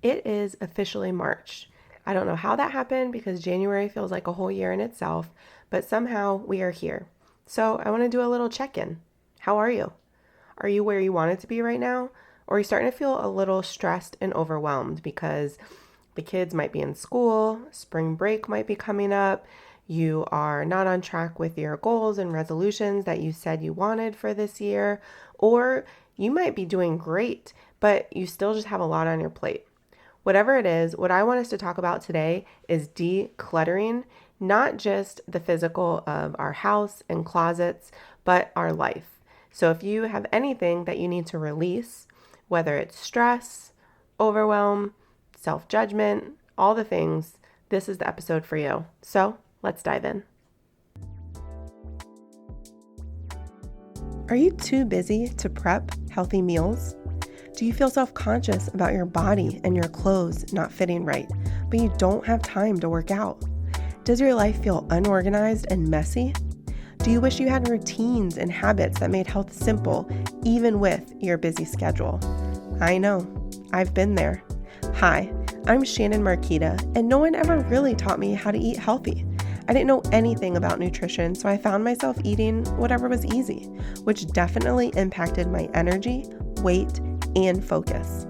It is officially March. I don't know how that happened because January feels like a whole year in itself, but somehow we are here. So I want to do a little check-in. How are you? Are you where you wanted to be right now? Or are you starting to feel a little stressed and overwhelmed because the kids might be in school, spring break might be coming up, you are not on track with your goals and resolutions that you said you wanted for this year, or you might be doing great, but you still just have a lot on your plate. Whatever it is, what I want us to talk about today is decluttering, not just the physical of our house and closets, but our life. So if you have anything that you need to release, whether it's stress, overwhelm, self-judgment, all the things, this is the episode for you. So let's dive in. Are you too busy to prep healthy meals? Do you feel self-conscious about your body and your clothes not fitting right, but you don't have time to work out? Does your life feel unorganized and messy? Do you wish you had routines and habits that made health simple, even with your busy schedule? I know, I've been there. Hi, I'm Shannon Marquita, and no one ever really taught me how to eat healthy. I didn't know anything about nutrition, so I found myself eating whatever was easy, which definitely impacted my energy, weight, and focus.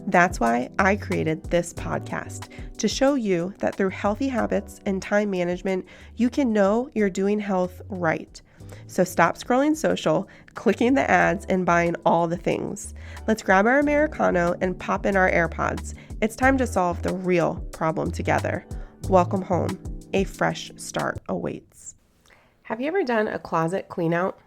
That's why I created this podcast, to show you that through healthy habits and time management, you can know you're doing health right. So stop scrolling social, clicking the ads, and buying all the things. Let's grab our Americano and pop in our AirPods. It's time to solve the real problem together. Welcome home. A fresh start awaits. Have you ever done a closet clean out?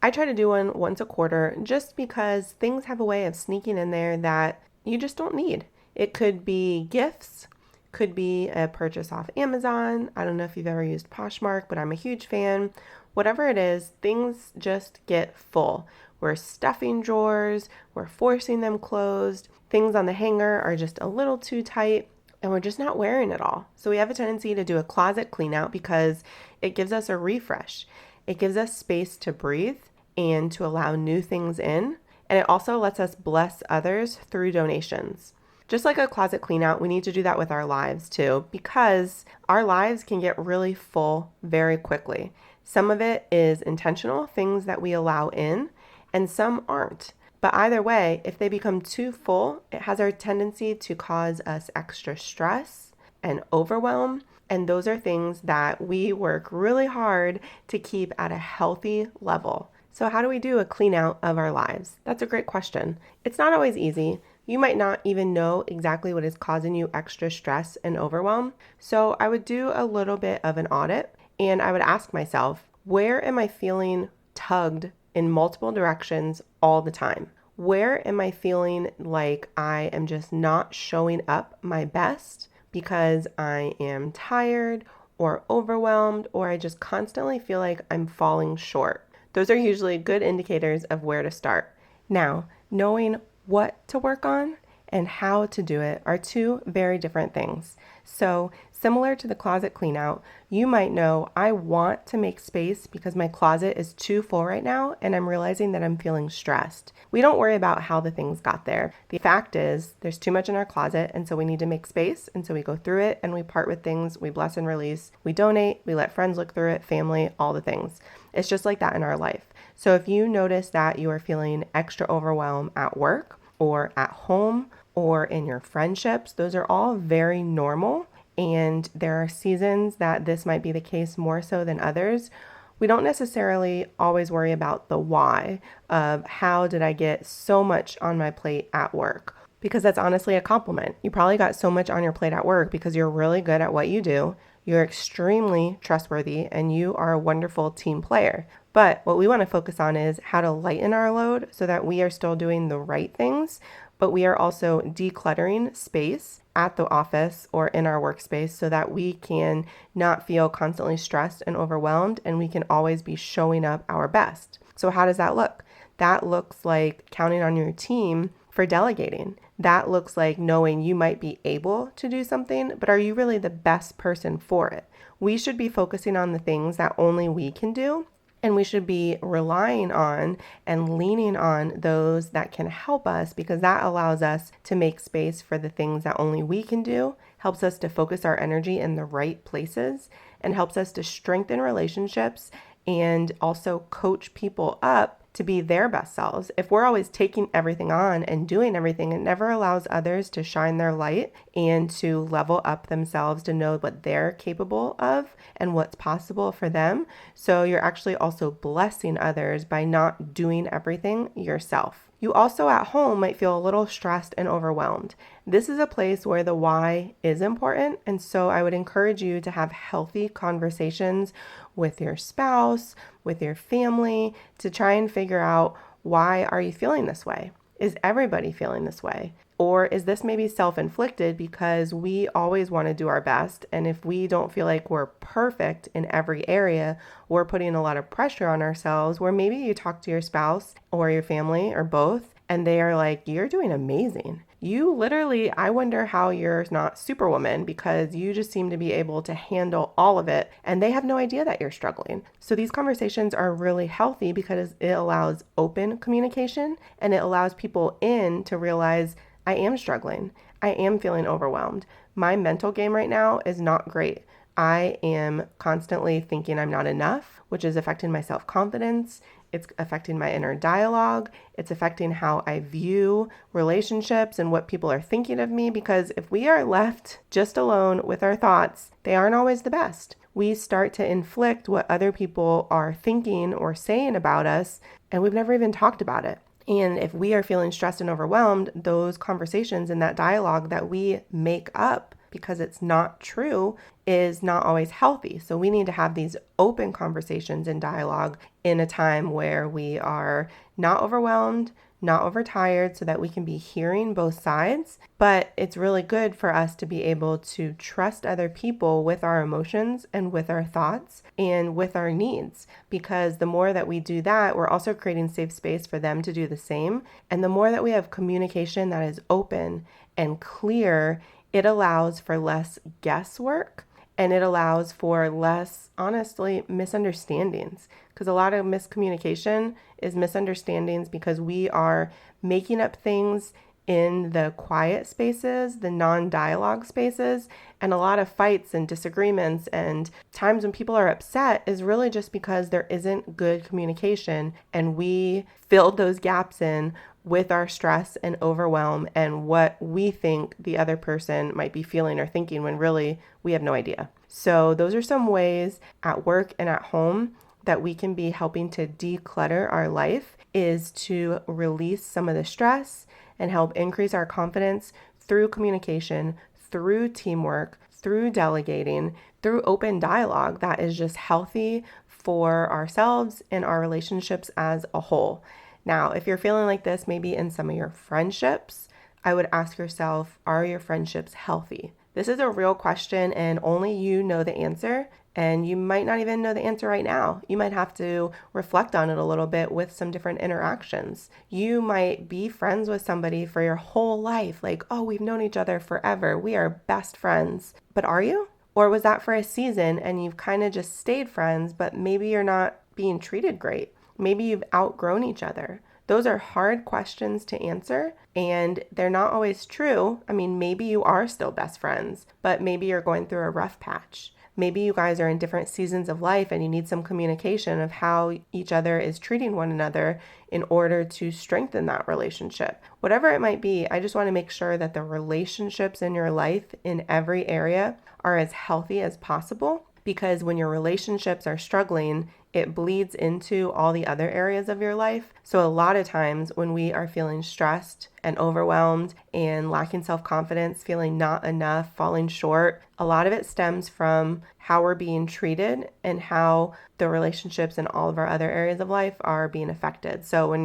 I try to do one once a quarter just because things have a way of sneaking in there that you just don't need. It could be gifts, could be a purchase off Amazon. I don't know if you've ever used Poshmark, but I'm a huge fan. Whatever it is, things just get full. We're stuffing drawers, we're forcing them closed. Things on the hanger are just a little too tight, and we're just not wearing it all. So we have a tendency to do a closet clean out because it gives us a refresh. It gives us space to breathe and to allow new things in. And it also lets us bless others through donations. Just like a closet clean out, we need to do that with our lives too, because our lives can get really full very quickly. Some of it is intentional, things that we allow in, and some aren't. But either way, if they become too full, it has a tendency to cause us extra stress and overwhelm. And those are things that we work really hard to keep at a healthy level. So how do we do a clean out of our lives? That's a great question. It's not always easy. You might not even know exactly what is causing you extra stress and overwhelm. So I would do a little bit of an audit and I would ask myself, where am I feeling tugged in multiple directions all the time? Where am I feeling like I am just not showing up my best because I am tired or overwhelmed, or I just constantly feel like I'm falling short? Those are usually good indicators of where to start. Now, knowing what to work on and how to do it are two very different things. So similar to the closet clean out, you might know I want to make space because my closet is too full right now and I'm realizing that I'm feeling stressed. We don't worry about how the things got there. The fact is there's too much in our closet, and so we need to make space, and so we go through it and we part with things, we bless and release, we donate, we let friends look through it, family, all the things. It's just like that in our life. So if you notice that you are feeling extra overwhelmed at work or at home or in your friendships, those are all very normal. And there are seasons that this might be the case more so than others. We don't necessarily always worry about the why of how did I get so much on my plate at work, because that's honestly a compliment. You probably got so much on your plate at work because you're really good at what you do. You're extremely trustworthy and you are a wonderful team player. But what we want to focus on is how to lighten our load so that we are still doing the right things, but we are also decluttering space at the office or in our workspace so that we can not feel constantly stressed and overwhelmed, and we can always be showing up our best. So how does that look? That looks like counting on your team for delegating. That looks like knowing you might be able to do something, but are you really the best person for it? We should be focusing on the things that only we can do And we should be relying on and leaning on those that can help us, because that allows us to make space for the things that only we can do, helps us to focus our energy in the right places, and helps us to strengthen relationships and also coach people up to be their best selves. If we're always taking everything on and doing everything, it never allows others to shine their light and to level up themselves to know what they're capable of and what's possible for them. So you're actually also blessing others by not doing everything yourself. You also at home might feel a little stressed and overwhelmed. This is a place where the why is important. And so I would encourage you to have healthy conversations with your spouse, with your family, to try and figure out, why are you feeling this way? Is everybody feeling this way? Or is this maybe self-inflicted because we always want to do our best? And if we don't feel like we're perfect in every area, we're putting a lot of pressure on ourselves, where maybe you talk to your spouse or your family or both, and they are like, you're doing amazing. You literally, I wonder how you're not Superwoman, because you just seem to be able to handle all of it, and they have no idea that you're struggling. So these conversations are really healthy because it allows open communication, and it allows people in to realize, I am struggling. I am feeling overwhelmed. My mental game right now is not great. I am constantly thinking I'm not enough, which is affecting my self-confidence. It's affecting my inner dialogue. It's affecting how I view relationships and what people are thinking of me, because if we are left just alone with our thoughts, they aren't always the best. We start to inflict what other people are thinking or saying about us, and we've never even talked about it. And if we are feeling stressed and overwhelmed, those conversations and that dialogue that we make up because it's not true is not always healthy. So we need to have these open conversations and dialogue in a time where we are not overwhelmed, not overtired, so that we can be hearing both sides. But it's really good for us to be able to trust other people with our emotions and with our thoughts and with our needs, because the more that we do that, we're also creating safe space for them to do the same. And the more that we have communication that is open and clear, it allows for less guesswork, and it allows for less, honestly, misunderstandings. Because a lot of miscommunication is misunderstandings because we are making up things in the quiet spaces, the non-dialogue spaces, and a lot of fights and disagreements and times when people are upset is really just because there isn't good communication, and we filled those gaps in with our stress and overwhelm and what we think the other person might be feeling or thinking, when really we have no idea. So those are some ways at work and at home that we can be helping to declutter our life, is to release some of the stress and help increase our confidence through communication, through teamwork, through delegating, through open dialogue that is just healthy for ourselves and our relationships as a whole. Now, if you're feeling like this, maybe in some of your friendships, I would ask yourself, are your friendships healthy? This is a real question, and only you know the answer. And you might not even know the answer right now. You might have to reflect on it a little bit with some different interactions. You might be friends with somebody for your whole life. Like, oh, we've known each other forever. We are best friends. But are you? Or was that for a season and you've kind of just stayed friends, but maybe you're not being treated great? Maybe you've outgrown each other. Those are hard questions to answer, and they're not always true. I mean, maybe you are still best friends, but maybe you're going through a rough patch. Maybe you guys are in different seasons of life and you need some communication of how each other is treating one another in order to strengthen that relationship. Whatever it might be, I just want to make sure that the relationships in your life in every area are as healthy as possible, because when your relationships are struggling, it bleeds into all the other areas of your life. So a lot of times when we are feeling stressed and overwhelmed and lacking self-confidence, feeling not enough, falling short, a lot of it stems from how we're being treated and how the relationships in all of our other areas of life are being affected. So when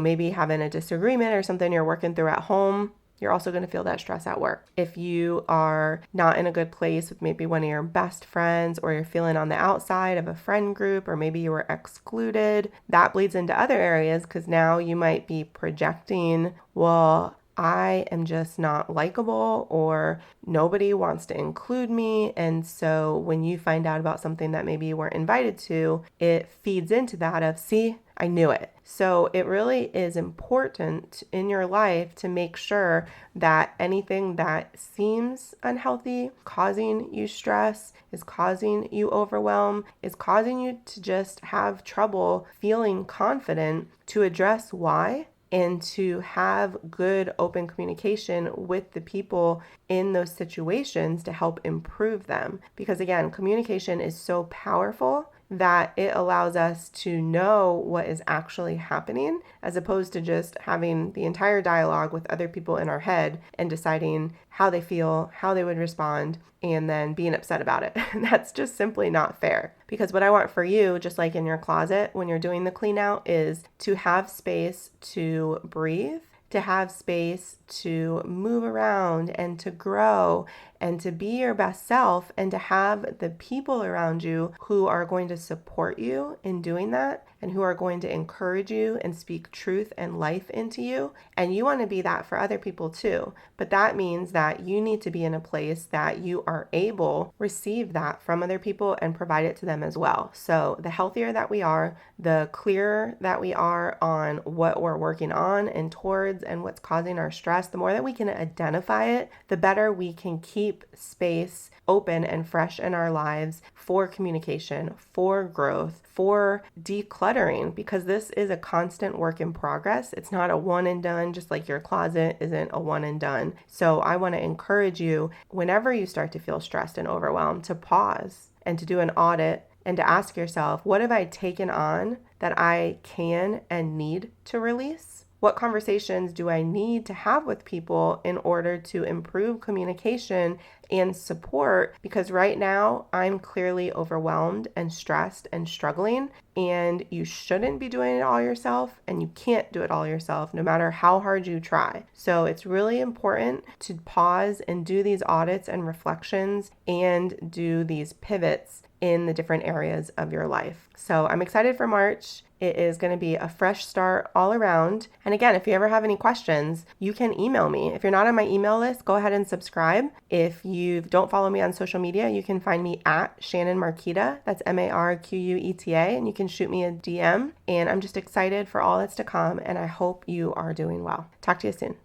maybe having a disagreement or something you're working through at home, you're also going to feel that stress at work. If you are not in a good place with maybe one of your best friends, or you're feeling on the outside of a friend group, or maybe you were excluded, that bleeds into other areas, because now you might be projecting, well, I am just not likable or nobody wants to include me. And so when you find out about something that maybe you weren't invited to, it feeds into that of, see, I knew it. So it really is important in your life to make sure that anything that seems unhealthy, causing you stress, is causing you overwhelm, is causing you to just have trouble feeling confident, to address why and to have good open communication with the people in those situations to help improve them. Because again, communication is so powerful that it allows us to know what is actually happening, as opposed to just having the entire dialogue with other people in our head and deciding how they feel, how they would respond, and then being upset about it. That's just simply not fair. Because what I want for you, just like in your closet when you're doing the clean out, is to have space to breathe, to have space to move around and to grow and to be your best self, and to have the people around you who are going to support you in doing that and who are going to encourage you and speak truth and life into you. And you want to be that for other people too. But that means that you need to be in a place that you are able to receive that from other people and provide it to them as well. So the healthier that we are, the clearer that we are on what we're working on and towards and what's causing our stress, the more that we can identify it, the better we can keep space open and fresh in our lives for communication, for growth, for decluttering, because this is a constant work in progress. It's not a one and done, just like your closet isn't a one and done. So I want to encourage you, whenever you start to feel stressed and overwhelmed, to pause and to do an audit and to ask yourself, what have I taken on that I can and need to release? What conversations do I need to have with people in order to improve communication and support? Because right now I'm clearly overwhelmed and stressed and struggling, and you shouldn't be doing it all yourself, and you can't do it all yourself no matter how hard you try. So it's really important to pause and do these audits and reflections and do these pivots in the different areas of your life. So I'm excited for March. It is going to be a fresh start all around. And again, if you ever have any questions, you can email me. If you're not on my email list, go ahead and subscribe. If you don't follow me on social media, you can find me at Shannon Marquita. That's Marqueta. And you can shoot me a DM. And I'm just excited for all that's to come. And I hope you are doing well. Talk to you soon.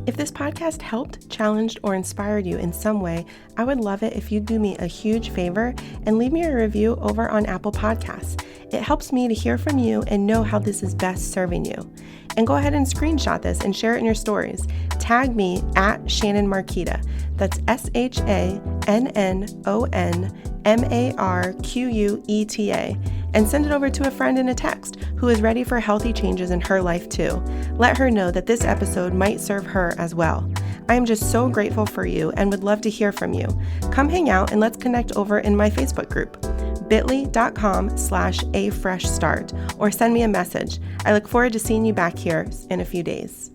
If this podcast helped, challenged, or inspired you in some way, I would love it if you'd do me a huge favor and leave me a review over on Apple Podcasts. It helps me to hear from you and know how this is best serving you. And go ahead and screenshot this and share it in your stories. Tag me at Shannon Marqueta. That's ShannonMarqueta. And send it over to a friend in a text who is ready for healthy changes in her life too. Let her know that this episode might serve her as well. I am just so grateful for you and would love to hear from you. Come hang out and let's connect over in my Facebook group, bit.ly.com/afreshstart, or send me a message. I look forward to seeing you back here in a few days.